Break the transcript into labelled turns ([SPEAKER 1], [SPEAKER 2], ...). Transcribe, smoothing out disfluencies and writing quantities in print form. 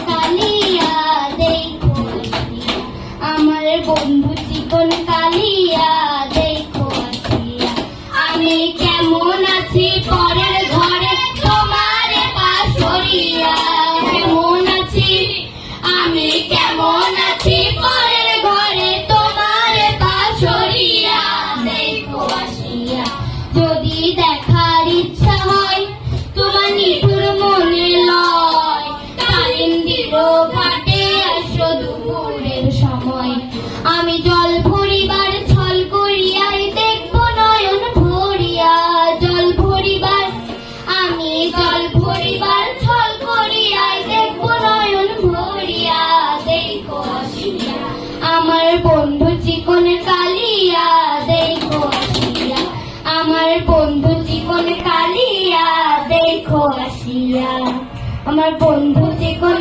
[SPEAKER 1] কালিয়া দেখো আসিয়া, আমার বন্ধু চিকন কালিয়া দেখো আসিয়া। আমি কেমন আছি পরের ঘরে তোমার পাশ সরিয়া, কেমন আছি আমি কেমন আছি পরের ঘরে তোমার পাশ সরিয়া দেখো আসিয়া। যদি দেখার ইচ্ছা হয় তোমার নিঠুর মনে লয়, কালিন্দির ঘাটে আসো দুপুরের সময়। আমি জল ভরিবার ছল করিয়াই দেখবো নয়ন ভরিয়া, জল ভরিবার আমি জল ভরিবার ছল করিয়াই দেখবো নয়ন ভরিয়া দেখো আসিয়া। আমার বন্ধু চিকন কালিয়া দেখো আসিয়া, আমার বন্ধু চিকন কালিয়া দেখো আসিয়া, আমার বন্ধু চিকন